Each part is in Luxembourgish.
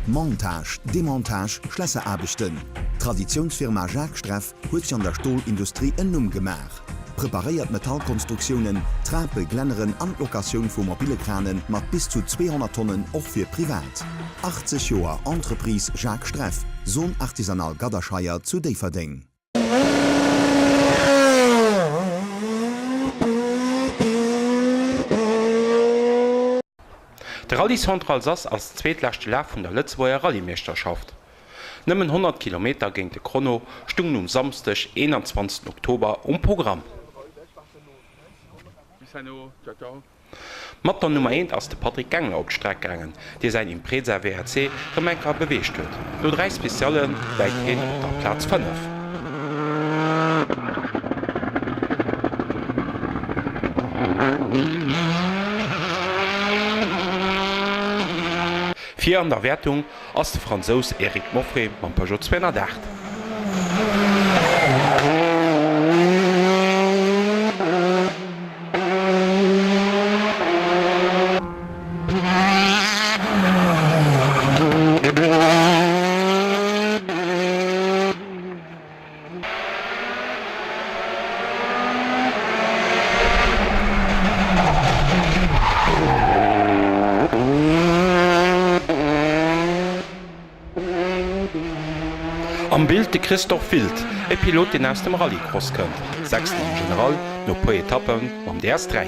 Montage, Demontage, Schlösserarbeiten. Traditionsfirma Jacques Streff huet sich an der Stahlindustrie ennum gemach. Präpariert Metallkonstruktionen, Trape, Glenneren an Lokation vu mobile Kranen mat bis zu 200 Tonnen auch für privat. 80 Joer Entreprise Jacques Streff, Sohn artisanal Gaderscheier zu Deverding. Der Rallye Centralsass als zweitletzte Lauf von der Lützwoer Rallye-Meisterschaft. Nimmen 100 Kilometer gegen den Chrono stunden Samstag, 21. Oktober Programm. Mit der Nummer 1 aus der Patrick Gengler auf die Strecke gegangen, die sein Impreza WRC Gemenker bewegt wird. Nur 3 Speziellen weit hin auf Platz 5. Vier an der Wertung als der Franzose Eric Moffret beim Peugeot 208. Am Bild de Christoph Wild, e Pilot den aus dem Rallycross kënnt. 6. im General, no po Etappen am DS3.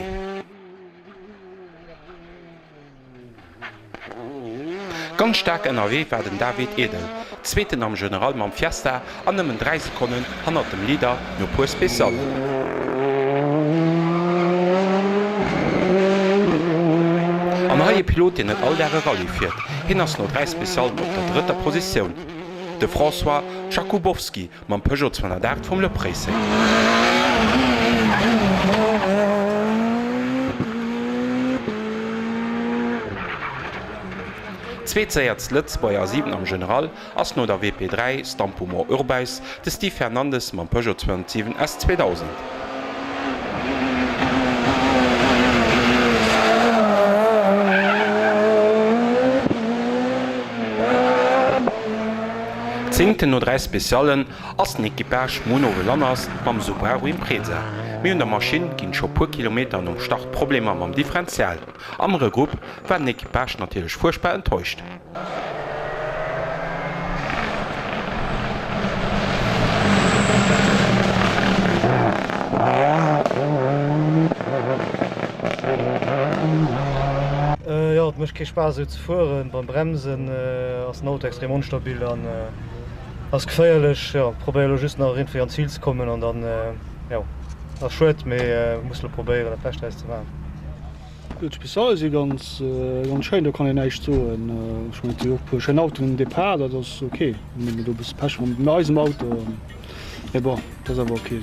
Ganz stark NRW werden David Edel, 2. am General mam Fiesta an nëmmen 3 Sekunden hanner dem Lieder no po Spezial. An haie Pilot den net all der Rallye fiert, hin ass no 3 Spezial op der 3. Position. De François Jakubowski mam Peugeot 208 vum Le Pressé. Zweetsäierts Lützwoer 7 am General ass no der WP3 Stampumo Urbeis de Steve Fernandes mam Peugeot 207 S2000. No 3 Spezialen ass den Equipage Monove Lanners mam Subaru Impreza. Mei der Maschine ginn scho pu Kilometer um Start Probleme mam Differential. Amere Gruppe werden den Equipage natilech furchtbar enttäuscht. Ja, mech ke Spaß zu fuhren, beim Bremsen ass Not extrem unstabil an ass geféierlech, ja, probélo just nach fir an Ziel ze kommen an dann ja, as schwet méi muss probéieren der Flecht ze machen. Spezial si ganz schein, da kann en neich zo schen Auto Depart, dat ass okay. Du bist Pech mit eisem Auto dat awer okay.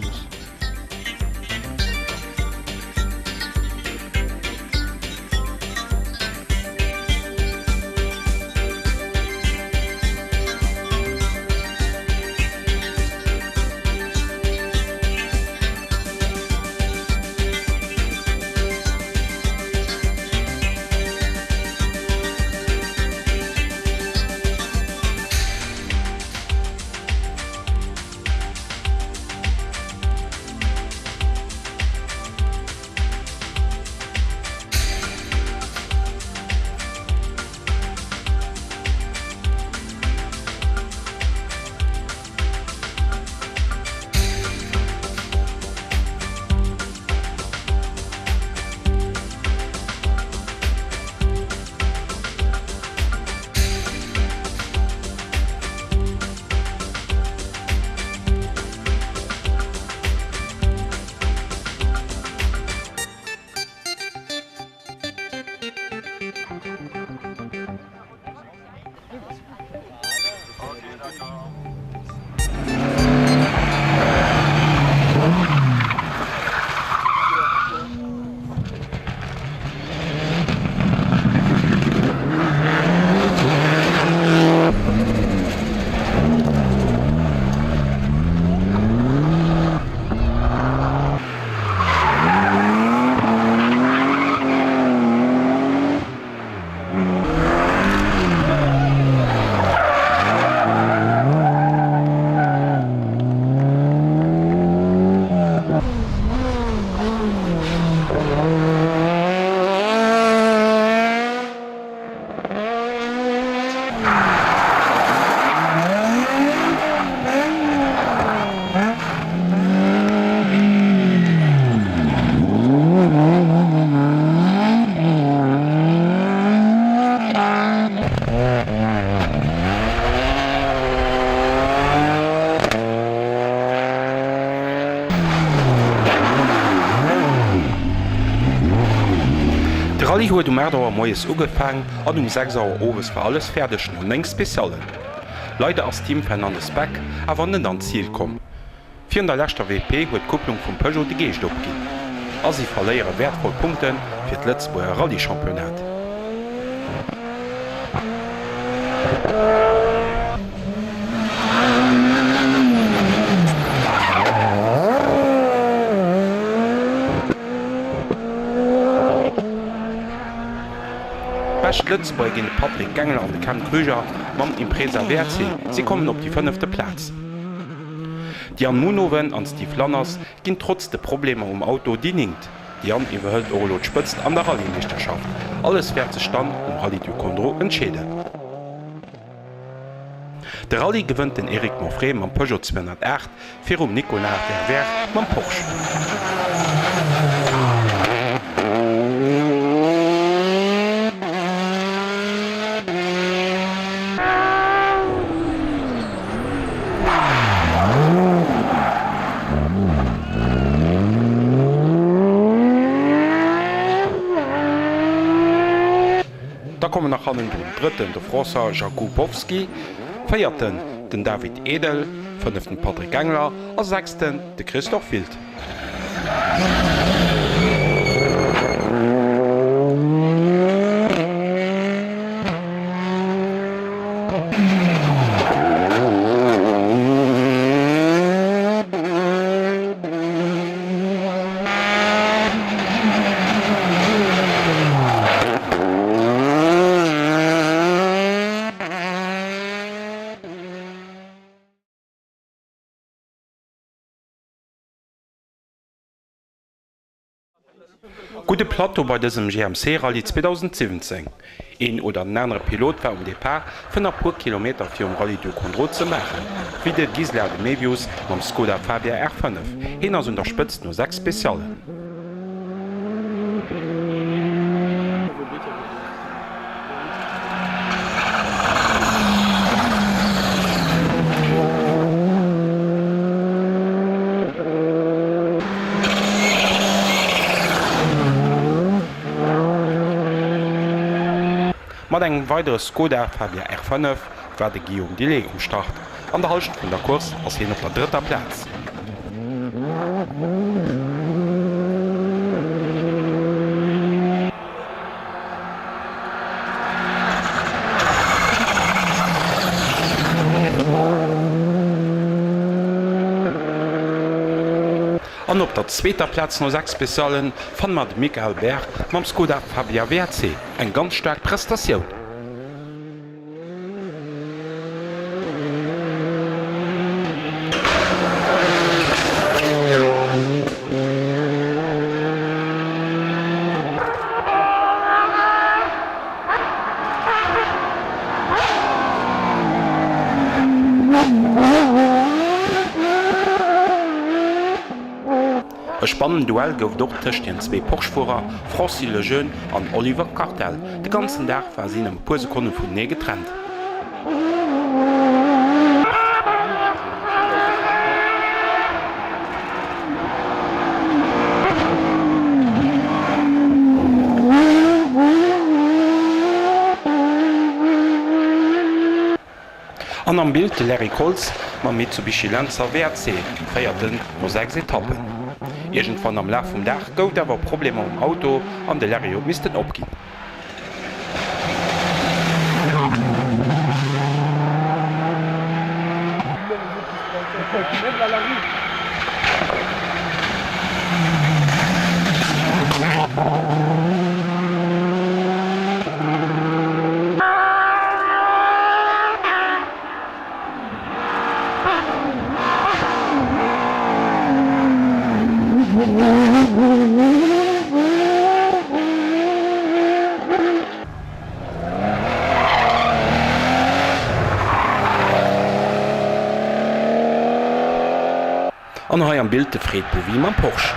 Rallye huet Mädauer moies ugefang an 6 Auer Owes war alles fertigerdeg und eng Spezialen. Leider ass Team Fernandes Beck a wann an Ziel kom. Fi der lächter WP huet Kupplung vum Peugeot de Geest opgin. As sie verléiere wertvoll Punkten fir d Letzboer Rallye-Championat. Lützburg gin Patrick Gengel an de Ken Krüger mam Impresa WRC. Sie kommen op die 5. Platz. Die an Munowen an Steve Lanners ginn trotz de Probleme Auto dieningt. Die an iwwerhëlt Orlot spëtzt an der Rallye-Meisterschaft. Alles wär ze stand Rallye du Condro entschäden. De Rallye gewënnt den Erik Monfré am Peugeot 208 fir Nicolas Derwer mam Porsche. Da kommen nach an den dritten de Frosser Jakubowski, 4. den David Edel, 5. Patrick Engler a 6. de Christoph Wild. Gute Plateau bei diesem GMC Rallye 2017. Ein oder ein anderer Pilot war Depart 500 Kilometer für Rallye du Condro zu machen. Wie der Gisela de Mevius mit dem Skoda Fabia R5. Einer unterstützt nur 6 Spezialen. Mat eng weitere Skoda Fabia R5 war de Guillaume Delay um Start. An der Halcht vun der Kurs ass hin op der 3. Platz. An op der 2. Platz no 6 Spezialen fan mat Michael Berg mam Skoda Fabia WRC, eng ganz stark Prestationun. E spannend Duell gouf doch tëcht den 2 Porschfurer, Francis Lejeune an Oliver Cartel. De ganzen Dag war sinn em puer Sekunden vun nee getrennt. An am Bild de Larry Colts ma Mitsubishi Lancer WRC, 4. no 6 Etappen. Egent van am Laf vum Dach gout awer Probleme Auto an de Lario misisten opginn. An hai am Bild de Fred Bovim am Porsche.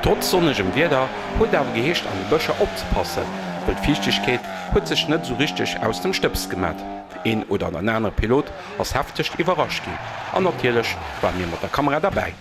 Trotz sonnegem Wetter huet awer geheescht an de Bëcher opzepassen, weil d'Fichtigkeet huet sech net so richtig aus dem Stöps gemat. Een oder an einer Pilot ass heftigcht iwwerrascht gin. An natierlech war mir mat der Kamera dabei.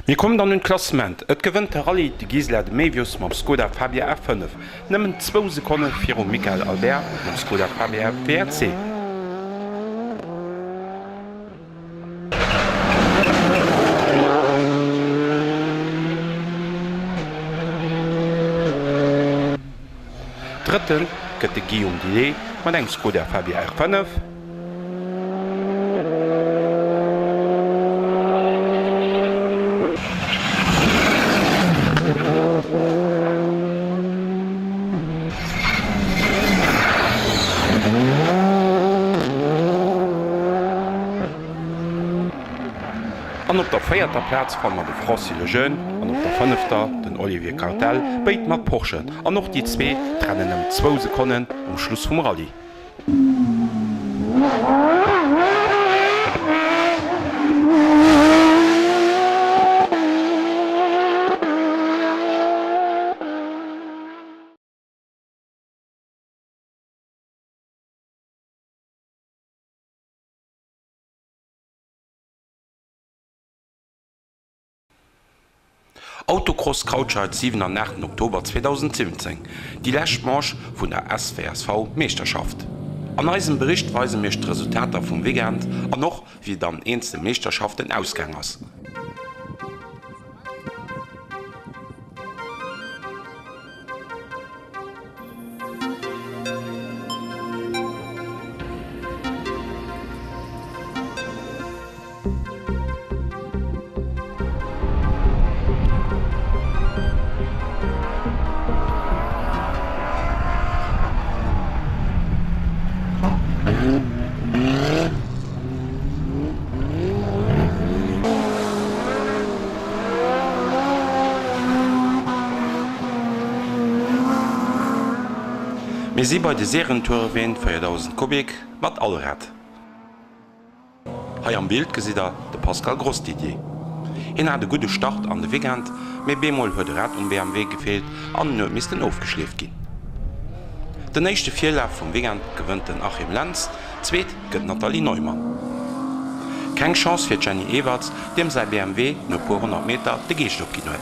Wir kommen dann in Klassement. Et gewinnt der Rallye de Gisela de Mevius mam Skoda Fabia R5. Nimmen 2 Sekunden für Michael Albert mam Skoda Fabia WRC. Dritten gëtt de Guillaume Dillet mat eng Skoda Fabia R5. An op der 4. Platz fan mat de Francis Lejeune, an op der 5. den Olivier Cartel beit mat Porsche. An noch die zwee trennen 2 Sekunden Schluss vum Rallye. Autocross Krautscheid 7. am 8. Oktober 2017, die Lächtmarsch vun der SVSV Meisterschaft. An eisem Bericht weisen mirch d' Resultater vum Weekend an noch wie dann eenste Meisterschaft den Ausgang ass. Wir sind bei der Serientour erwähnt 4000 Kubik mit Allrad. Hier am Bild sieht der Pascal Grossdidier. Er hat einen guten Start an den Weekend, mit B-Moll hat der Rad BMW gefehlt und nur müssten aufgeschläft gehen. Der nächste Vierlauf vom Weekend gewinnt den Achim Lenz, zweit geht Nathalie Neumann. Keine Chance für Jenny Ewerts, dem sein BMW nur ein paar 100 Meter den Gehstock gegeben hat.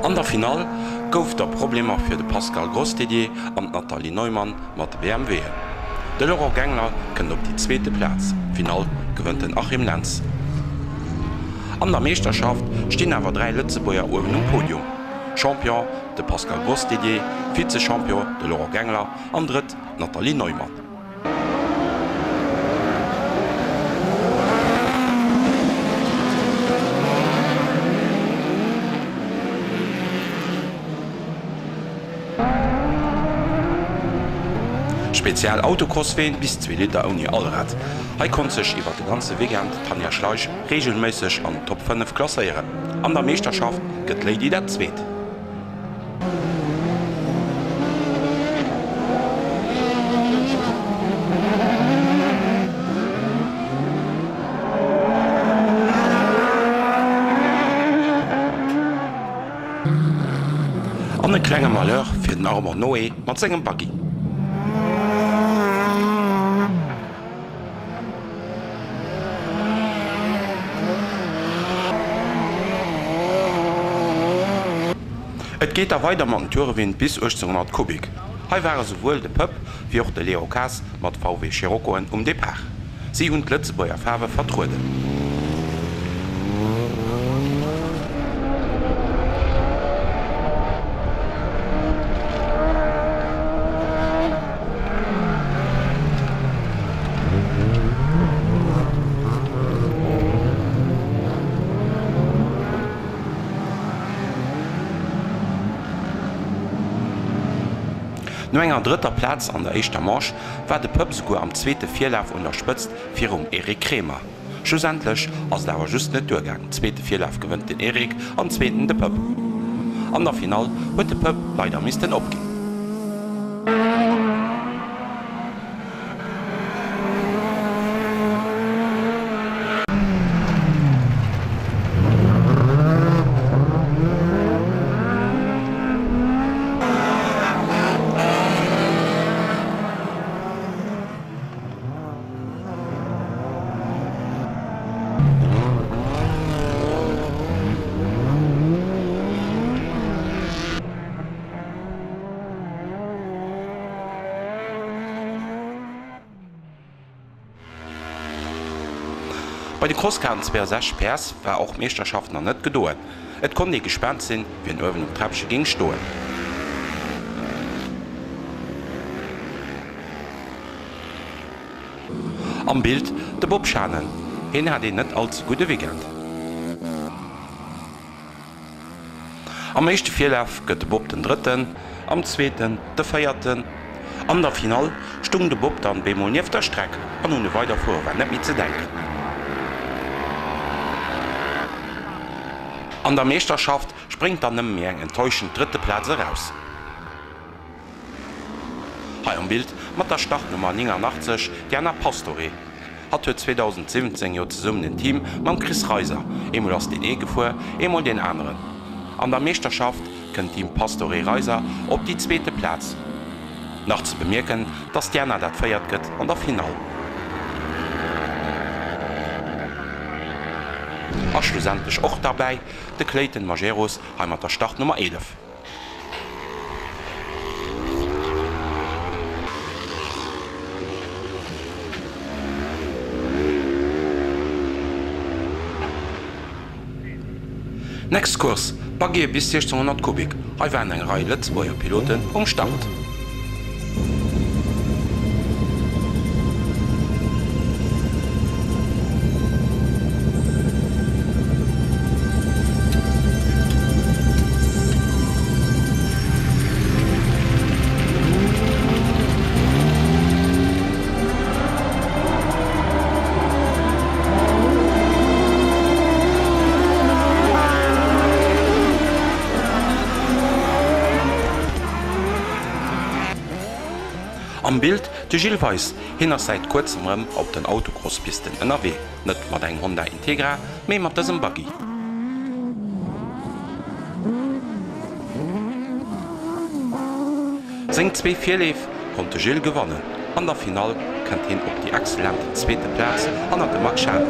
An der Final gouf der Probleme für de Pascal Grossdidier und Nathalie Neumann mit BMW. De Laurent Gengler kënnt op die zweete Platz. Final gewënnt den Achim Lenz. An der Meesterschaft stehen awer 3 Lützeboier Uwen um Podium. Champion de Pascal Grossdidier, Vizechampion de Laurent Gengler, an dritt Nathalie Neumann. Spezial Autocrossween bis 2 Liter Uni Allrad. Hei kon sech iwwer de ganze Wegent Tanja Schleich regelméisseg an Top 5 klasseieren. An der Meesterschaft gëtt Lady der Zzweet. An e klenge Malheur fir den Armer Noé mat segem Buggy. Et geht a weiter man Türewind bis 1800 Kubik. Hei waren sowohl de Pöpp wie auch de Leo Kass mat VW Chirokoen Depart. Sie hun Lützeboier Farbe vertruden. No enger dritter Platz an der Eischter Marsch war de Pöpp sogar am zweete Vierlauf unterspëtzt fir Erik Krämer. Schlussendlech ass dawer just net Durchgang. Zweete Vierlauf gewënnt den Erik an zweeten de Pöpp. An der Final huet de Pöpp leider misisten opgin. Bei den Crosskarten 6 Pers war auch Meisterschaft noch net gedoen. Et konnte nie gespernt sinn, wie en Öwen um Treppsche ging stohlen. Am Bild de Bob Schanen. Hin hat den net allzu gute Weekend. Am meeschte Vierlauf gëtt de Bob den dritten, am zweiten de feierten. An der Final stung de Bob dann bemol nieef der Streck an hun weiterfuhr war net mit ze denken. An der Meisterschaft springt dann nem eng enttäuschend dritte Platz raus. Hei am Bild mat der Startnummer 89 Diana Pastore. Hat huet 2017 jo zesummmen den Team mam Chris Reiser, emul ass den gefuer, emul den anderen. An der Meisterschaft kënnt Team Pastore Reiser op die zweete Platz. Nach zu bemerken, dass Diana dat feiert gëtt an der Final. Schlussendlich auch dabei de Clayton Majeros heimat der Startnummer 11. Nächst Kurs Bagge bis 1600 Kubik. Hei waren eng Reihe Lützeboier Piloten Start. Am Bild de Gilles Weiss hinner seit kurzemrem op den Autocrosspisten NRW, net mat eng Honda Integra, méi mat dessem Buggy. Seng 2 Vierleef konnte Gilles gewonnen. An der Final kennt hin op die exzellente zweete Platz an de Max Schaden.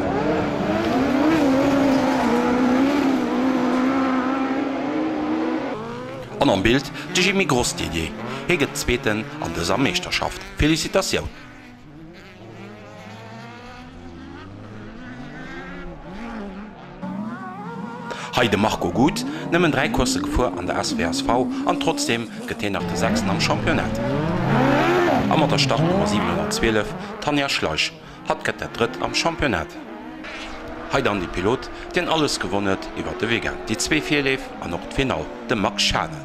An am Bild de Jimmy Grossdidier, heget Zzweeten an deser Meisterschaft. Felicitation! Heide Marco gut, nëmmen 3 Kurse gefuhr an der SWSV an trotzdem gët nach de 6. am Championat. Ammer der Startnummer 712 Tanja Schleich hat gëtt der dritt am Championat. Heide an die Pilot, den alles gewonnet iwwer de Wege. Die 2 Vierleef an noch Final de Max Schane.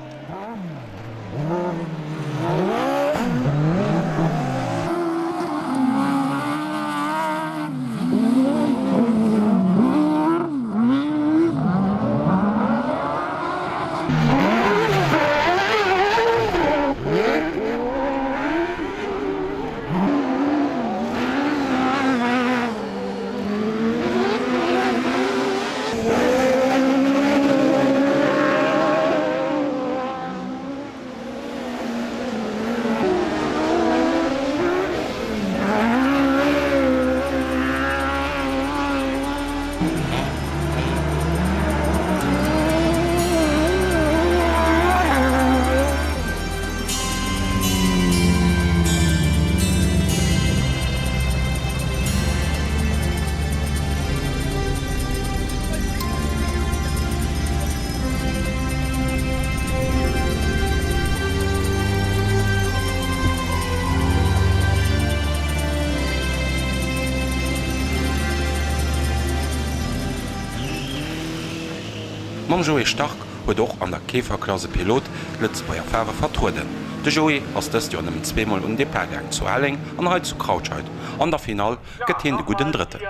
Mam Joe Stark huet doch an der Käferklasse Pilot Lützbauer Fäwe vertruden. De Joe ass dës Jo nëmmen 2mal Depergang zu Elling an Heit zu Krautscheid. An der Final gëtt hien de guten Dritte.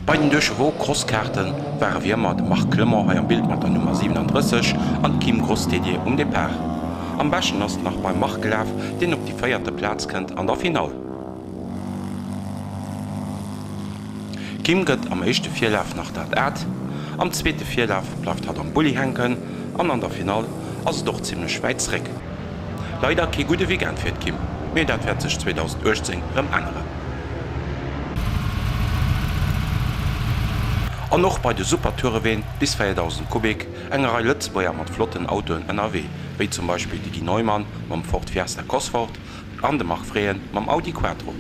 Bei den Duchewo Crosskarten waren wir mat Mark Klemmer ha am Bild mat der Nummer 37 an Kim Grossdedier de Per. Am besten ass nach beim Markgelaf, den op die 4. Platz kennt an der Final. Kim gëtt am 1. Vierlauf nach dat Erd, am 2. Vierlauf blaft hat am Bulli henken, an der Final ass doch ziemlich Schweizrig. Leider ke gute Weg fir Kim, mé dat werd sech 2018 andere. An noch bei de Supertourewen bis 4000 Kubik engerei Lützbauer mat flotten Autoen NRW, wie zum Beispiel die Guy Neumann mam Ford Fiesta Cosworth, an de Markfreien mam Audi Quattro.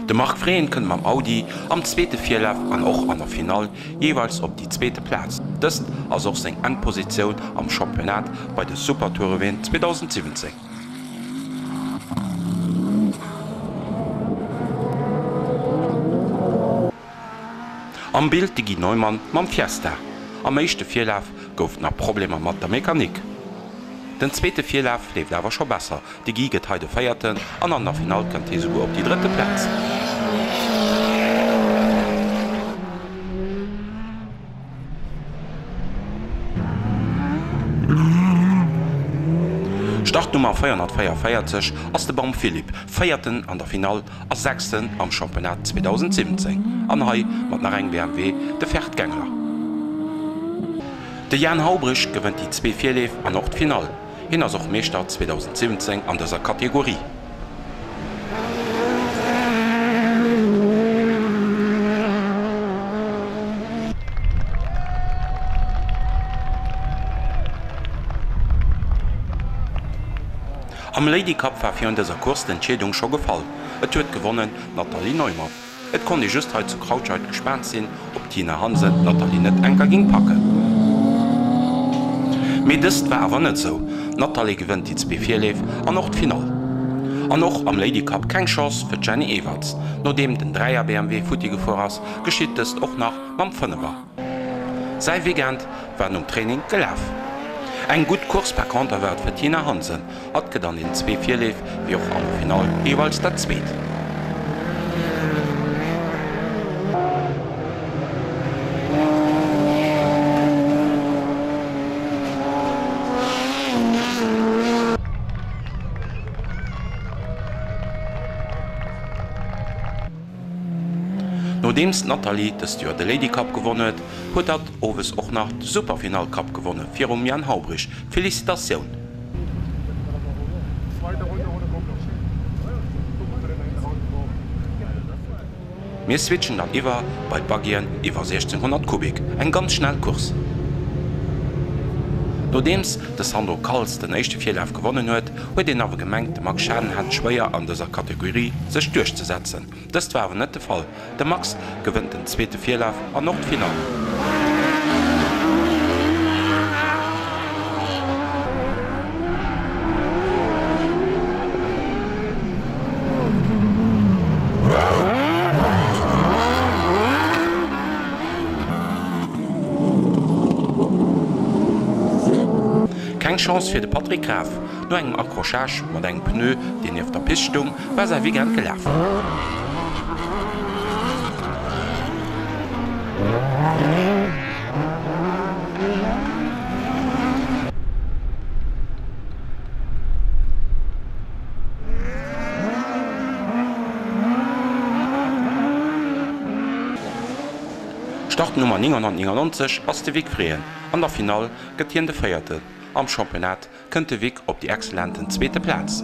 De Markfreien kënnen mam Audi am 2. Vierlauf an och an der Final jeweils op die 2. Platz. Dëst ass och seg Endpositionioun am Championat bei de Supertourewen 2017. Am Bild de Guy Neumann mam Fiesta. Am 1. Vierlauf gouft nach Probleme mat der Mechanik. Den 2. Vierlauf leef awer scho besser. De Guy gët heide feierten an der Final kënnt hi sogar op die 3. Platz. Startnummer 444 ass de Baum Philipp feierten an der Final als 6. am Championat 2017. An Hai mat nach eng BMW de Pferdgängler. De Jan Haubrich gewënnt die 2 Vierleef an Nordfinal. Hin ass och Meeser 2017 an dieser Kategorie. Am Lady Cup war fir an dieser Kurs d'Entscheedung scho gefall. Et huet gewonnen Nathalie Neumann. Et kon die justheit zu Krautscheid gespannt sinn, ob Tina Hansen Nathalie net enker ging packen. Medist war awer net so. Nathalie gewënnt die 2 Vierleef an Nordfinal. An noch am Lady Cup keng Chance fir Jenny Everts. No dem den 3er BMW Futige voraus geschiet es och nach mam Fënnewer. Sei Wegent waren Training gelaf. Eng gut Kurs per Kanterwert fir Tina Hansen hat gedan in 2 Vierleef wie auch am Final jeweils der Zweet. Nodems Natalie das Jahr den Lady Cup gewonnen hat, hat dat Owes auch nach den Superfinal Cup gewonnen für Jan Haubrich. Felicitation! Wir switchen dann iwwer bei Baggien iwwer 1600 Kubik, ein ganz schnell Kurs. Nodems des Sandro Karls den ersten Vierlauf gewonnen huet, huet den awer gemengt, de Max Schaden hat schwéier an dieser Kategorie sech durchzusetzen. Das war aber nicht der Fall. Der Max gewinnt den zweiten Vierlauf an Nordfinal. Keine Chance für den Patrick Graf. Nur ein Accrochage mit einem Pneu, den auf der Piste stung, war er wie gern gelaufen. Startnummer 999 ass de Weg freeen. An der Final gëtt hien de Féierte. Am Championat kënnt de Weg op die exzellenten zweete Platz.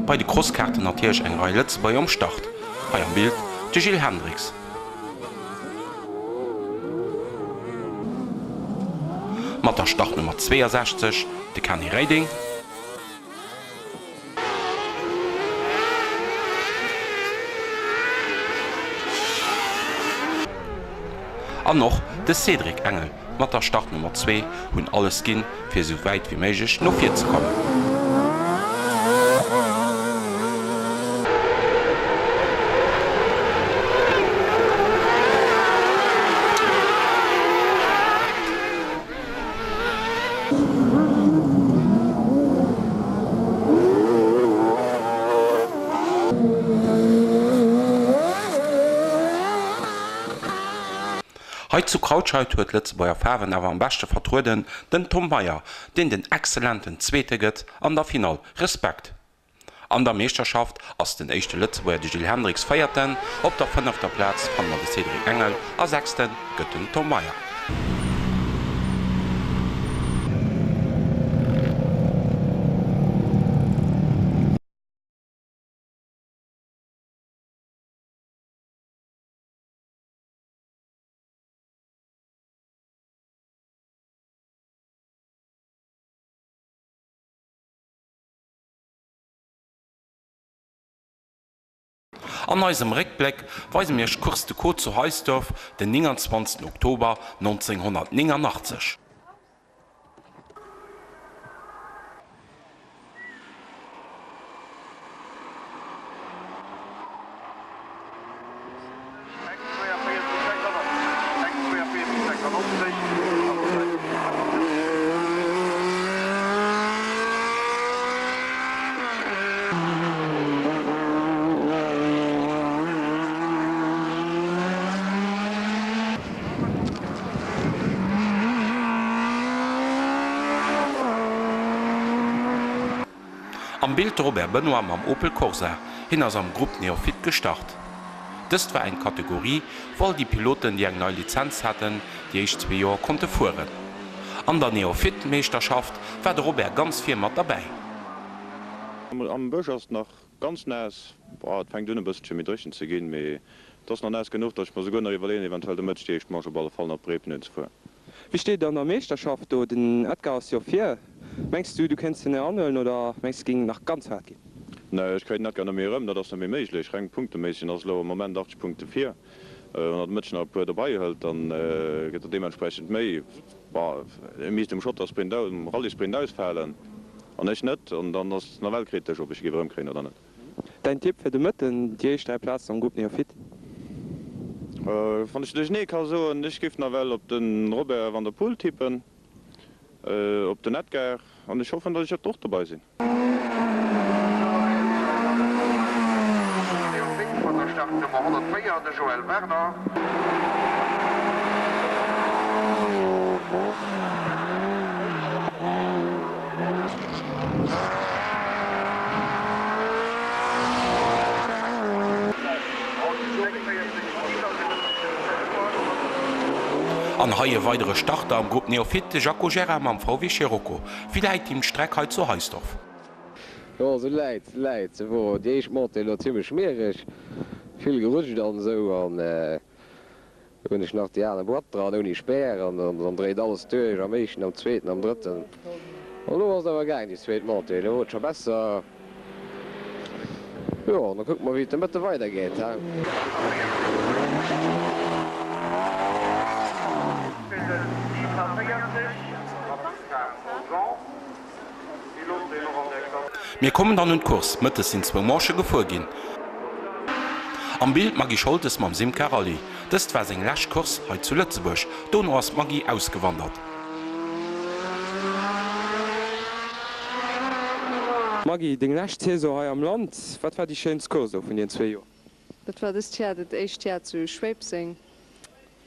Bei den Crosskarten natürlich eng Reihe bei am Start. Bei am Bild de Gilles Hendricks. Mit der Startnummer 62 de Kenny Reiding. Und noch de Cedric Engel mit der Startnummer 2 hun alles ginn fir so weit wie möglich noch 4 zu kommen. Heute zu Krautscheid huet Lützebauer Färwen awer am beste vertruden den Tom Meier, den exzellenten Zweete gëtt an der Final. Respekt! An der Meisterschaft ass den echte Lützebauer de Gilles Hendricks feierten, op der 5. Platz fan der Cedric Engel, a 6. gëtt den Tom Meier. An unserem Rückblick weisen wir kurz den Code zu Heisdorf, den 29. Oktober 1989. Am Bild Robert Benoit am Opel Corsa hin aus am Gruppe Neofit gestartet. Das war eine Kategorie, weil die Piloten, die eine neue Lizenz hatten, die erst 2 Jahre konnten fahren. An der Neofit-Meisterschaft war der Robert ganz viel mit dabei. Am Bösch ist noch ganz nass, es fängt ein bisschen mit durch zu gehen, aber das ist noch nass genug, dass ich mir sogar noch überlegen, eventuell damit stehe ich mal auf alle Fälle nach Bremen zu fahren. Wie steht an der Meisterschaft oder den Edgar ist ja 4? Meinst du, du kannst ihn anhören oder meinst du, es ging nach ganz hart gehen? Nein, ich kann nicht gerne mehr rum, das ist nicht mehr möglich. Rein punktemäßig, also im Moment 80 Punkte 4. Wenn er Menschen noch dabei hält, dann geht er dementsprechend mehr. Er müsste im Schottersprint, im Rallye-Sprint ausfallen. Und ich nicht, und dann ist es noch weltkritisch, ob ich die rumkriege oder nicht. Dein Tipp für die Mitten, die ersten 3 Plätze am Gruppe Neofit? Wenn ich dich nicht so, ich gebe noch well auf den Robert van der Poel tippen, auf den Edgar, und ich hoffe, dass ich doch dabei bin. Von der Startnummer 104, der Joel Werner. An haie weitere Starter am Gruppe Neofit Jaco Gerard am VW Scirocco. Vielleicht im Streck heute zu Heisdorf. Ja, so leid. So, die erste Monate war ziemlich schmierig. Viel gerutscht und so. Und wenn ich nach der Bord dran, ohne Speer, und dann dreht alles durch, am ersten, am zweiten, am dritten. Und dann war es aber gar nicht die zweite Monate. Dann wurde es schon besser. Ja, dann gucken wir, wie es damit weitergeht. Ja. Wir kommen dann in den Kurs, mit sind 2 Marsche gefolgt. Am Bild Maggie Scholtes mit Simca Rallye. Das war sein letzter Kurs heute zu Lützeburg. Dann ist Maggie ausgewandert. Maggie, den letzten Saison hier am Land, was war die schönste Kurs von den 2 Jahren? Das war das erste Jahr zu Schwäbsing.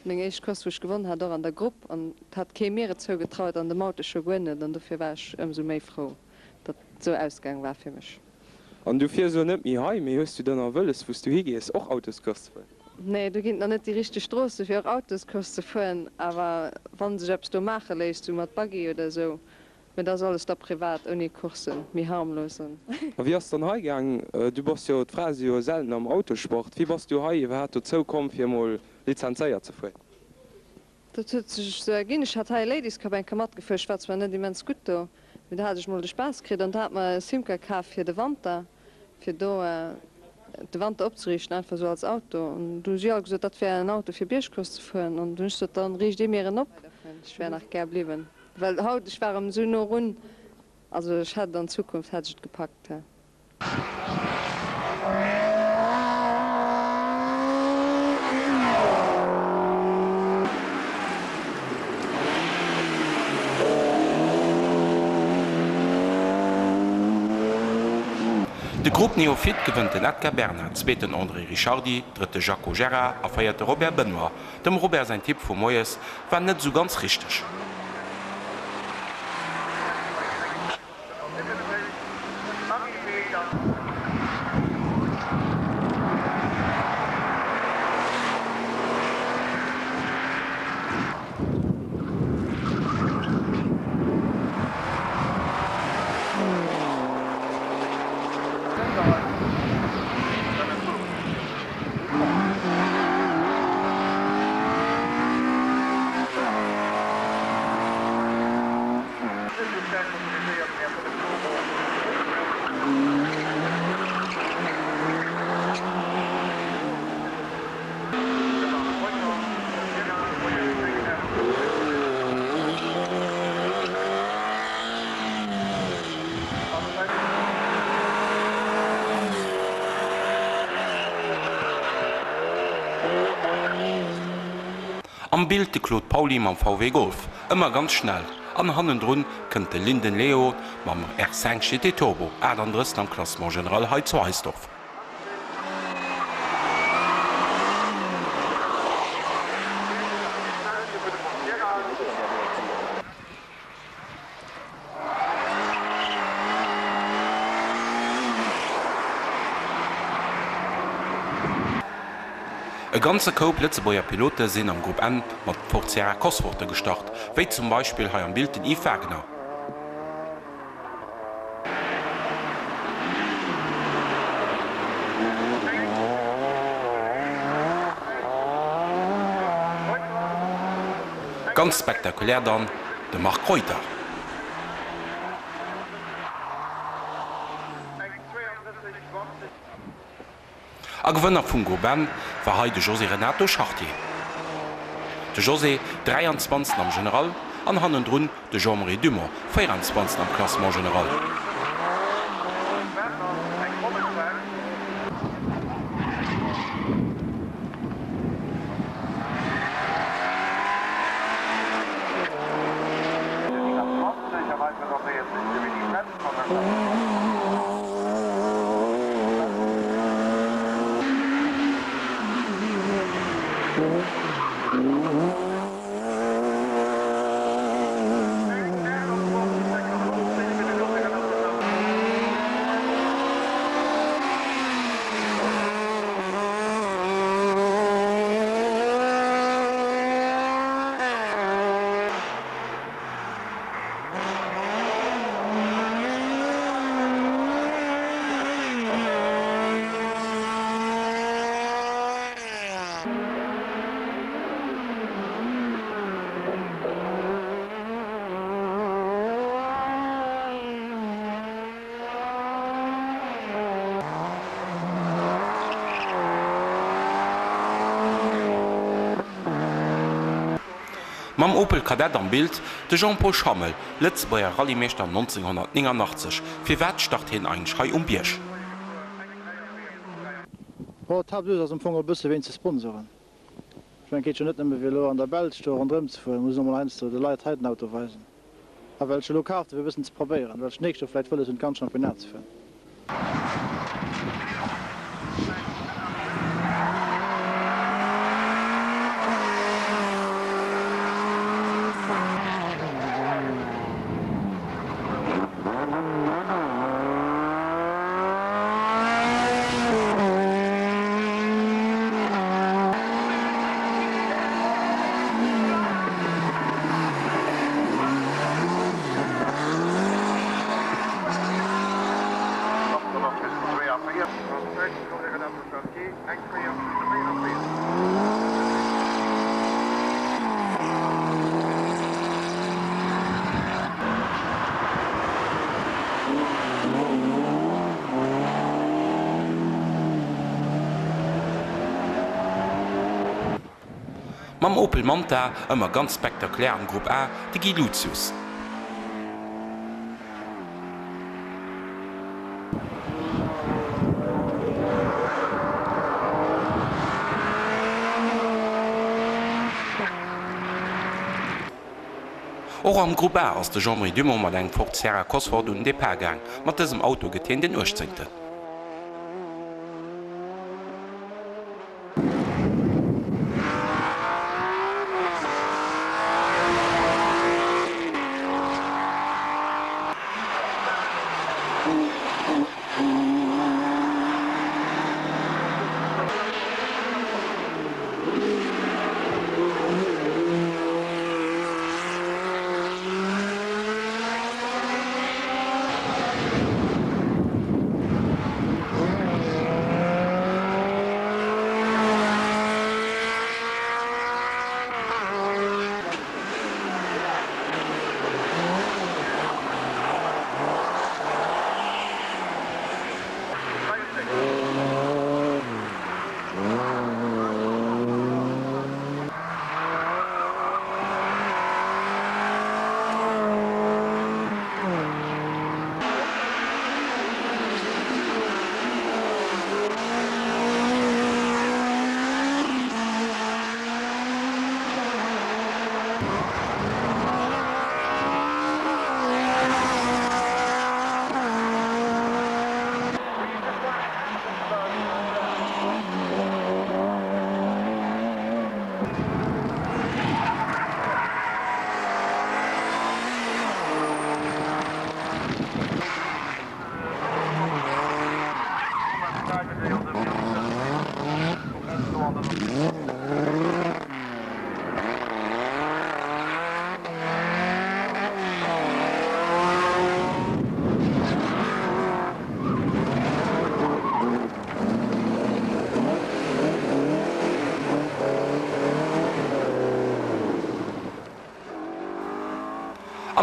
Den ersten Kurs, den ich gewonnen habe, an der Gruppe. Und hat keine mehr zugetraut, an dem Auto schon gewonnen. Und dafür war ich umso mehr froh, dass so Ausgang war für mich. Und du fährst so nicht mehr heim, hast du dann auch willst, wo du hingehst, auch Autos kosten? Nein, du gehst noch nicht die richtige Straße für Autos zu fahren. Aber wenn du etwas machen lässt, du mit Buggy oder so, aber das alles da privat, ohne Kursen, mir harmlos. Wie hast du dann heimgegangen? Du bist ja die Frage ja selten am Autosport. Wie bist du heim? Wer hat dazu gekommen, für mal lizenziert zu fahren? Das hat sich so ergeben. Ich hatte Ladies Cup ein Kamat geführt, ich war zwar nicht immens gut da. Aber da hatte ich mal den Spaß gekriegt und da hat man Simca gekauft für die Wand da. Für da die Wand abzurichten, einfach so als Auto. Und du hast ja gesagt, das wäre ein Auto für Birschkurs zu fahren. Und du hast dann richtig mehr ab. Ich wäre nach gerne geblieben. Weil heute, ich war am Süden rund. Also ich hatte dann in Zukunft hätte ich es gepackt. Ja. De Gruppe Neofit gewinnt den Edgar Bernhard, 2. André Richardi, 3. Jaco Gerard, a 4. Robert Benoit. Dem Robert sein Tipp von Moyes war nicht so ganz richtig. Am Bild de Claude Pauli am VW Golf, immer ganz schnell. An Hannendrun kënnt de Linden Leo mam R5 GT Turbo, anderes am Klassement General heute zu Heisdorf. E ganze Koop Litzebauer Pilote sinn am Gruppe N mat Porzier Kosworte gestart, wéi zum Beispiel ha am Bild den I Wagner. Ganz spektakulär dann de Mark Reuter. A Gewënner vum Goben war hai de José Renato Chartier. De José 23 am General an hannen runn de Jean-Marie Dumont 24 am Klassement General. Mam Opel Kadett am Bild de Jean-Paul Schammel, Litzebauer Rallyemeester 1989, fir wat start hin eng Schrei Biersch. Tab ass Fonger bësse wen ze sponsoren. Geht schon net wie an der Beltsto an Drms vu muss ein de Leiit heiten Auto weisen. A welche Lokarte wir wissen ze probieren, welch nächsteläit voll hun ganz Championat zu finden. Mam Opel Manta ëmmer ganz spektakulär am Gruppe A de Guy Lucius. Auch am Gruppe A ass de Jean-Marie Dumont mat eng Porzier Cosworth und Depotgang mat dësem Auto geteen den Urchtzingte.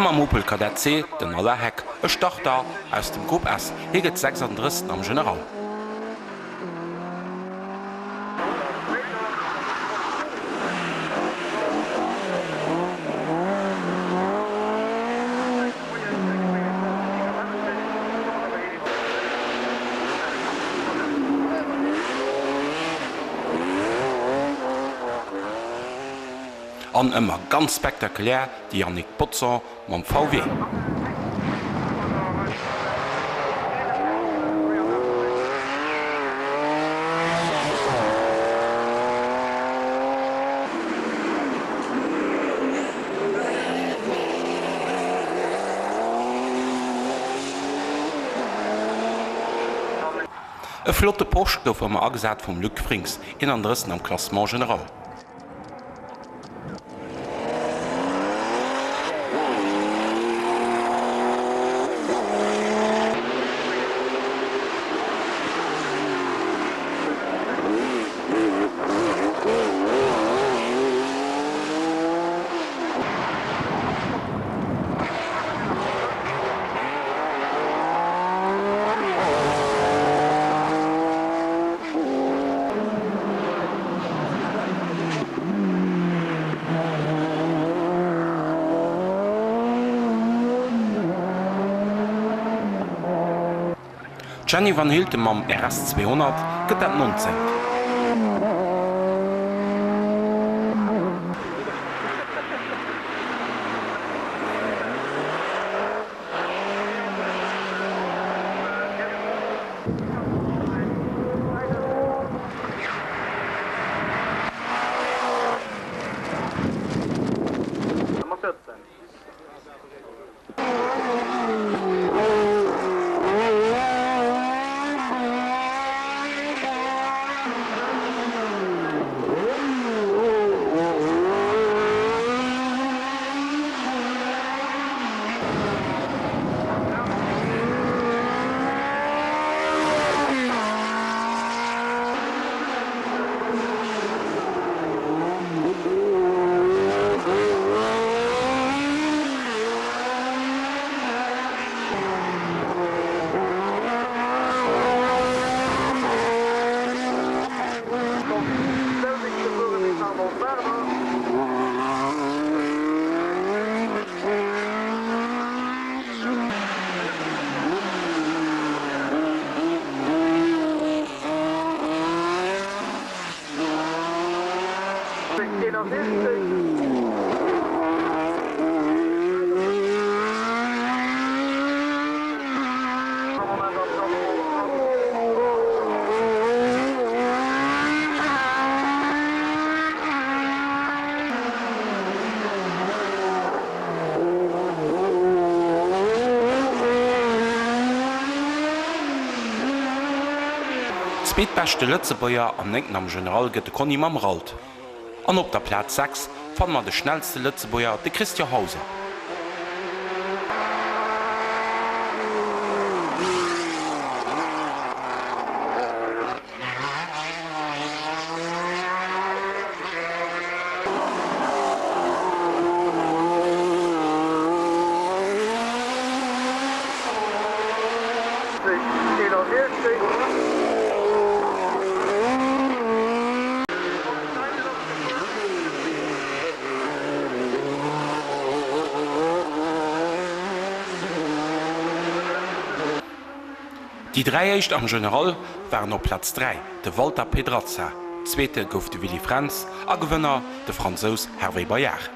am Opel Kadett C, den Allerheck, e Starter aus dem Gruppe S, heget 36 am General. An ëmmer ganz spektakulär die Jannik Potzer mam VW. E flotte Porsche gouf am agesat vum Luc Frings, in anderessen am Klassement General. Gianni van Hilten mam RS 200 gëtt dat 19. Speetbeste Lëtzebäier am enken am General gëtt Conny mam Ralt. An op der Platz 6 fann mat de schnellste Lëtzebäier de Christian Hauser. Die drei Eicht am General waren op Platz 3, de Walter Pedrazza, zweete gouf de Willy Franz, a Gewënner de Franzos Hervé Bayard.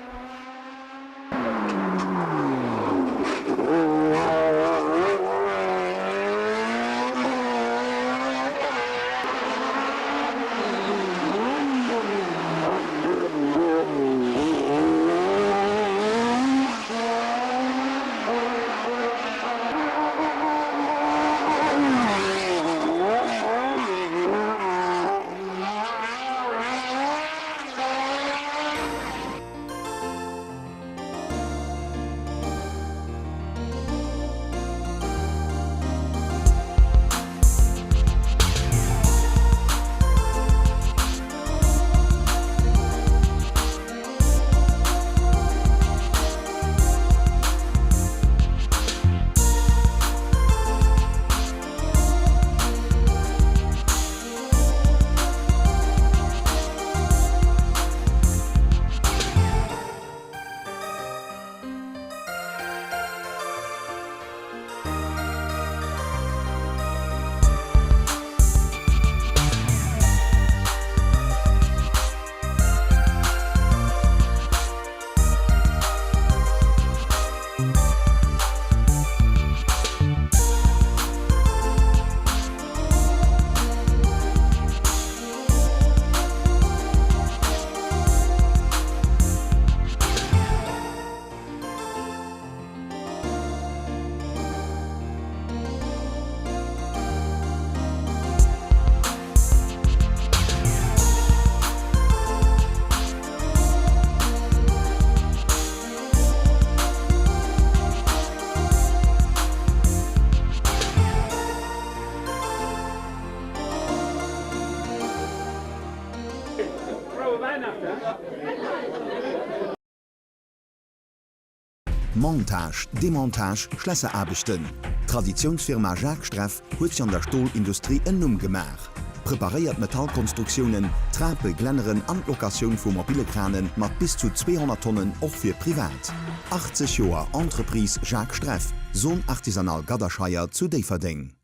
Montage, Demontage, Schlösserarbeiten. Traditionsfirma Jacques Streff huet sich an der Stahlindustrie ennum gemach. Präpariert Metallkonstruktionen, Trape, Glenneren an Lokation vu mobile Kranen mat bis zu 200 Tonnen och fir privat. 80 Joer Entreprise Jacques Streff, Sohn artisanal Gaderscheier zu Deverding.